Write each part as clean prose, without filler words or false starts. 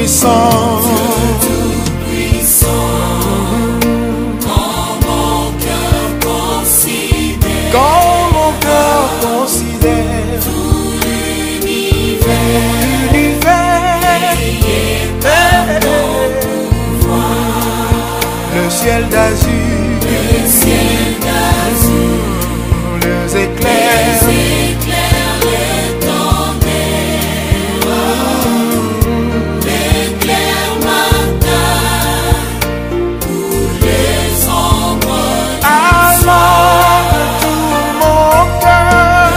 Tout-Puissant, quand mon cœur considère tout l'univers, le ciel d'azur, les éclairs, le tonnerre, l'éclair matin, ou les ombres. Alors tout mon cœur,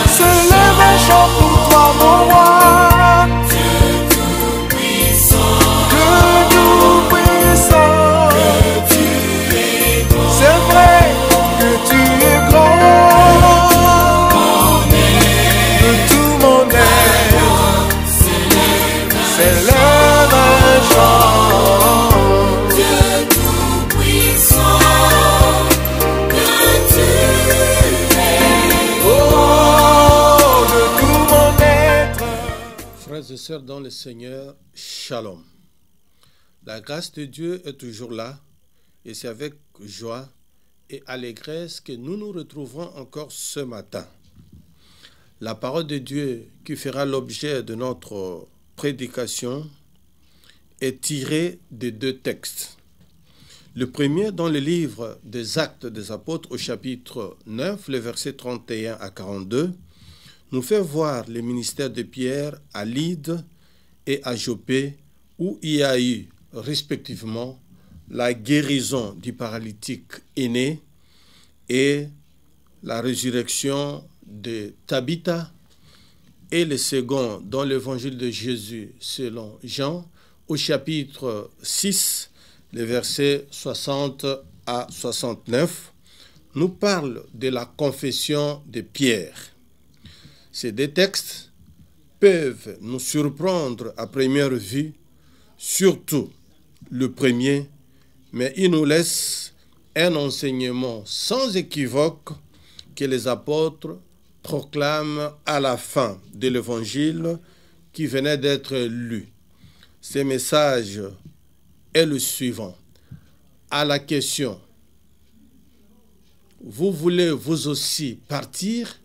se lève un chant pour toi, mon roi. Frères et sœurs dans le Seigneur, Shalom. La grâce de Dieu est toujours là et c'est avec joie et allégresse que nous nous retrouverons encore ce matin. La parole de Dieu qui fera l'objet de notre prédication est tirée de deux textes. Le premier dans le livre des Actes des Apôtres au chapitre 9, les versets 31 à 42, nous fait voir le ministère de Pierre à Lyde et à Joppé, où il y a eu respectivement la guérison du paralytique aîné et la résurrection de Tabitha, et le second dans l'évangile de Jésus selon Jean, au chapitre 6, les versets 60 à 69, nous parle de la confession de Pierre. Ces deux textes peuvent nous surprendre à première vue, surtout le premier, mais ils nous laissent un enseignement sans équivoque que les apôtres proclament à la fin de l'évangile qui venait d'être lu. Ce message est le suivant. À la question « Vous voulez vous aussi partir ?»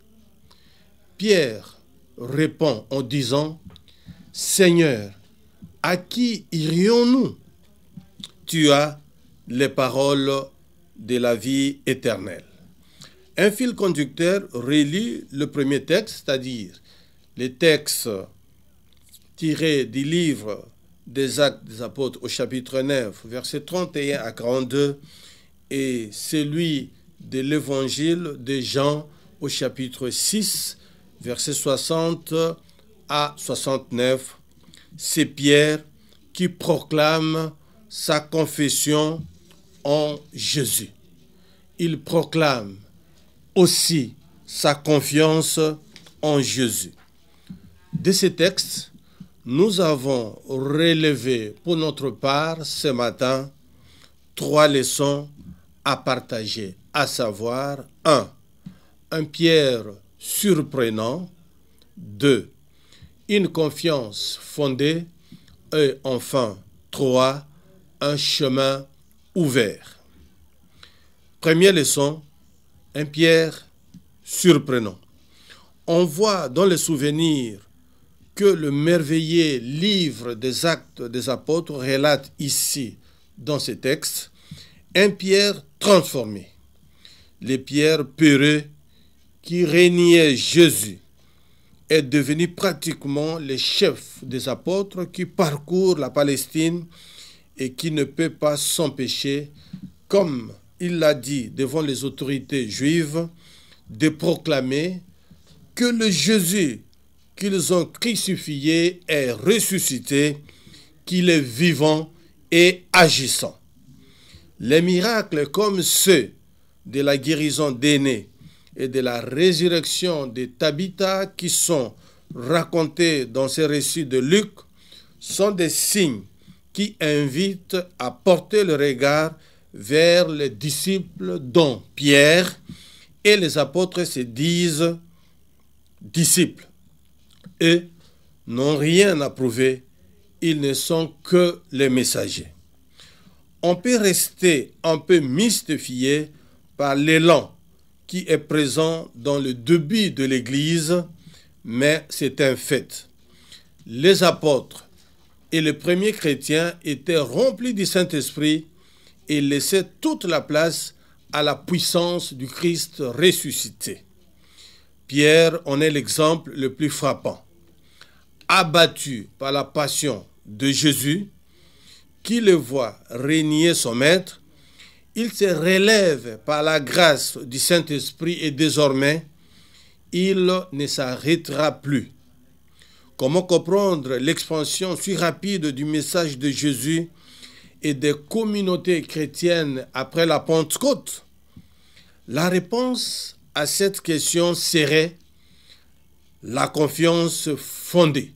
Pierre répond en disant « Seigneur, à qui irions-nous? Tu as les paroles de la vie éternelle. » Un fil conducteur relie le premier texte, c'est-à-dire les textes tirés du livre des Actes des Apôtres au chapitre 9, versets 31 à 42, et celui de l'évangile de Jean au chapitre 6, versets 60 à 69. C'est Pierre qui proclame sa confession en Jésus. Il proclame aussi sa confiance en Jésus. De ces textes, nous avons relevé pour notre part ce matin 3 leçons à partager, à savoir 1. Un Pierre surprenant, 2. Une confiance fondée, et enfin 3. Un chemin ouvert. Première leçon, un Pierre surprenant. On voit dans les souvenirs que le merveilleux livre des Actes des Apôtres relate ici, dans ces textes, un Pierre transformé. Le Pierre peureux qui régnait Jésus est devenu pratiquement le chef des apôtres qui parcourt la Palestine et qui ne peut pas s'empêcher, comme il l'a dit devant les autorités juives, de proclamer que le Jésus qu'ils ont crucifié est ressuscité, qu'il est vivant et agissant. Les miracles comme ceux de la guérison d'aînés et de la résurrection de Tabitha qui sont racontés dans ces récits de Luc sont des signes qui invitent à porter le regard vers les disciples dont Pierre, et les apôtres se disent disciples. Eux n'ont rien à prouver, ils ne sont que les messagers. On peut rester un peu mystifié par l'élan qui est présent dans le début de l'Église, mais c'est un fait. Les apôtres et les premiers chrétiens étaient remplis du Saint-Esprit et laissaient toute la place à la puissance du Christ ressuscité. Pierre en est l'exemple le plus frappant. Abattu par la passion de Jésus, qui le voit régner son maître, il se relève par la grâce du Saint-Esprit et désormais, il ne s'arrêtera plus. Comment comprendre l'expansion si rapide du message de Jésus et des communautés chrétiennes après la Pentecôte? La réponse à cette question serait la confiance fondée.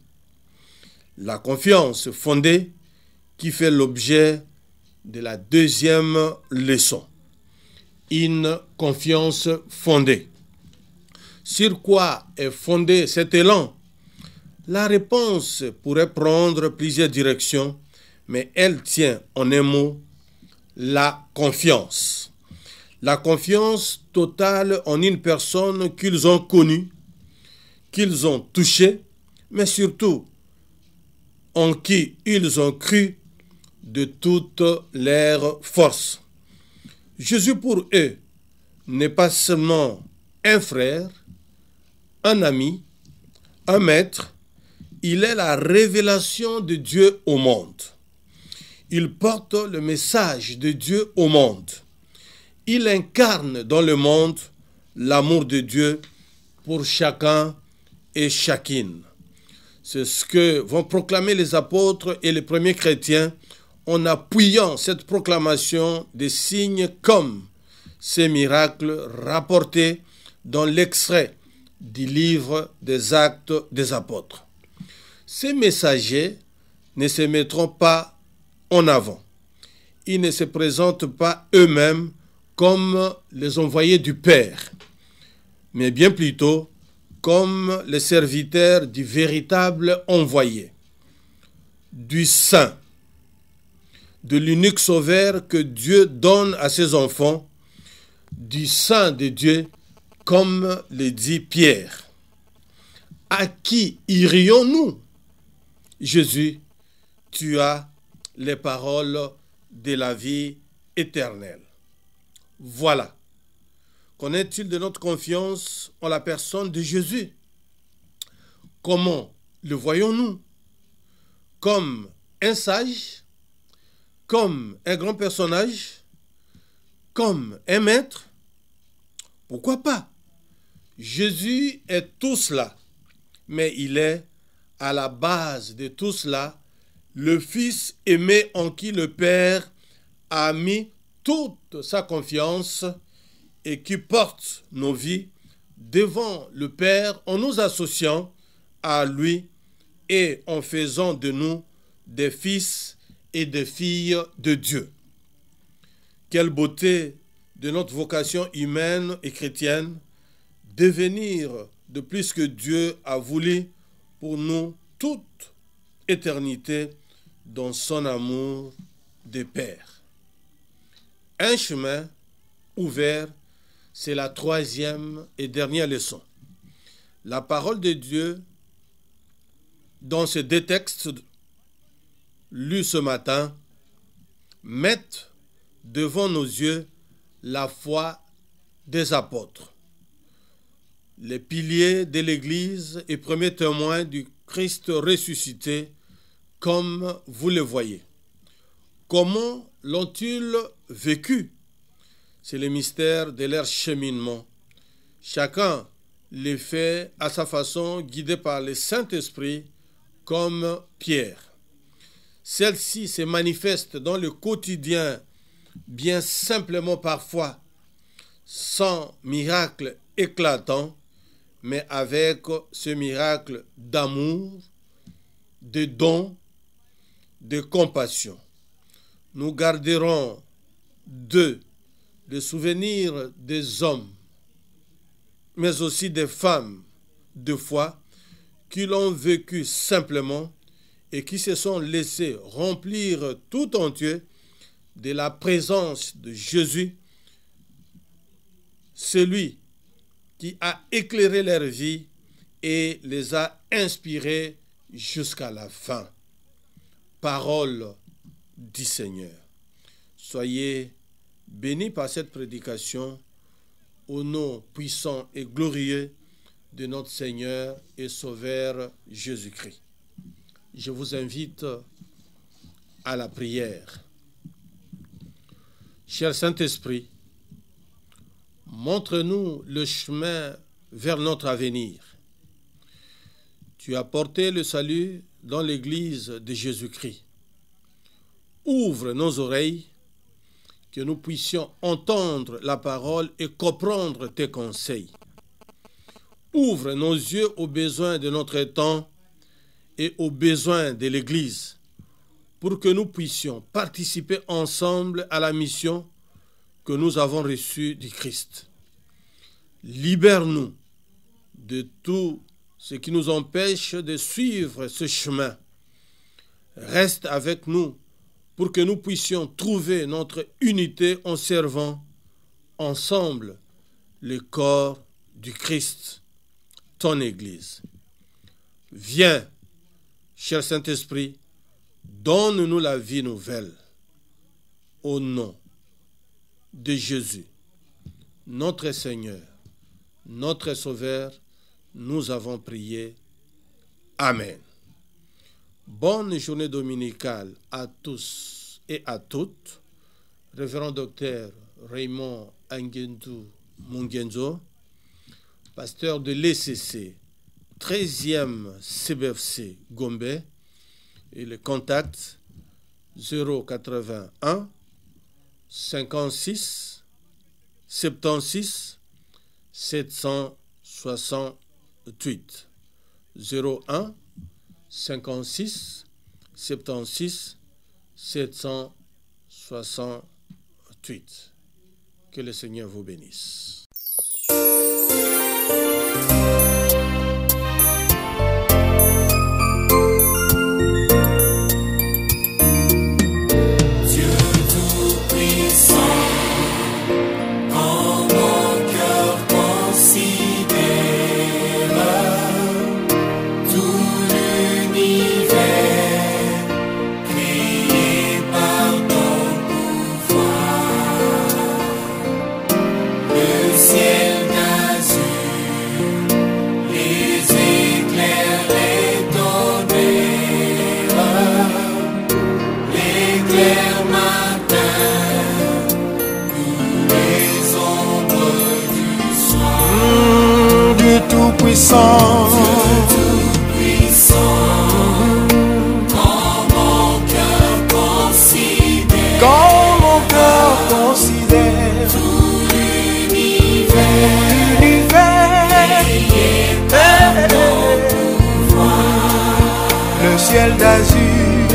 La confiance fondée qui fait l'objet de la deuxième leçon. Une confiance fondée. Sur quoi est fondé cet élan? La réponse pourrait prendre plusieurs directions, mais elle tient en un mot, la confiance. La confiance totale en une personne qu'ils ont connue, qu'ils ont touchée, mais surtout en qui ils ont cru de toute leur force. Jésus pour eux n'est pas seulement un frère, un ami, un maître, il est la révélation de Dieu au monde. Il porte le message de Dieu au monde. Il incarne dans le monde l'amour de Dieu pour chacun et chacune. C'est ce que vont proclamer les apôtres et les premiers chrétiens en appuyant cette proclamation des signes comme ces miracles rapportés dans l'extrait du livre des Actes des Apôtres. Ces messagers ne se mettront pas en avant. Ils ne se présentent pas eux-mêmes comme les envoyés du Père, mais bien plutôt comme les serviteurs du véritable envoyé, du Saint, de l'unique sauveur que Dieu donne à ses enfants, du Saint de Dieu, comme le dit Pierre. À qui irions-nous? Jésus, tu as les paroles de la vie éternelle. Voilà. Qu'en est-il de notre confiance en la personne de Jésus? Comment le voyons-nous? Comme un sage? Comme un grand personnage? Comme un maître? Pourquoi pas? Jésus est tout cela, mais il est à la base de tout cela, le Fils aimé en qui le Père a mis toute sa confiance et qui porte nos vies devant le Père en nous associant à lui et en faisant de nous des fils et des filles de Dieu. Quelle beauté de notre vocation humaine et chrétienne, devenir de plus que Dieu a voulu pour nous toute éternité dans son amour de Père. Un chemin ouvert, c'est la troisième et dernière leçon. La parole de Dieu, dans ces deux textes lus ce matin, met devant nos yeux la foi des apôtres, les piliers de l'Église et premiers témoins du Christ ressuscité, comme vous le voyez. Comment l'ont-ils vécu? C'est le mystère de leur cheminement. Chacun le fait à sa façon, guidé par le Saint-Esprit, comme Pierre. Celle-ci se manifeste dans le quotidien, bien simplement parfois, sans miracle éclatant, mais avec ce miracle d'amour, de don, de compassion. Nous garderons d'eux le souvenir des hommes, mais aussi des femmes, de foi, qui l'ont vécu simplement et qui se sont laissés remplir tout entier de la présence de Jésus, celui qui a éclairé leur vie et les a inspirés jusqu'à la fin. Parole du Seigneur. Soyez bénis par cette prédication au nom puissant et glorieux de notre Seigneur et Sauveur Jésus-Christ. Je vous invite à la prière. Cher Saint-Esprit, montre-nous le chemin vers notre avenir. Tu as porté le salut dans l'Église de Jésus-Christ. Ouvre nos oreilles, que nous puissions entendre la parole et comprendre tes conseils. Ouvre nos yeux aux besoins de notre temps et aux besoins de l'Église, pour que nous puissions participer ensemble à la mission que nous avons reçue du Christ. Libère-nous de tout ce qui nous empêche de suivre ce chemin. Reste avec nous pour que nous puissions trouver notre unité en servant ensemble le corps du Christ, ton Église. Viens, cher Saint-Esprit, donne-nous la vie nouvelle. Au nom de Jésus, notre Seigneur, notre Sauveur, nous avons prié. Amen. Bonne journée dominicale à tous et à toutes. Révérend docteur Raymond Angendu Mungenzo, pasteur de l'ECC, 13e CBFC Gombe, et le contact 081 56 76 768 01 56 76 768. Que le Seigneur vous bénisse. Tout-puissant, quand mon cœur considère tout l'univers, le ciel d'azur,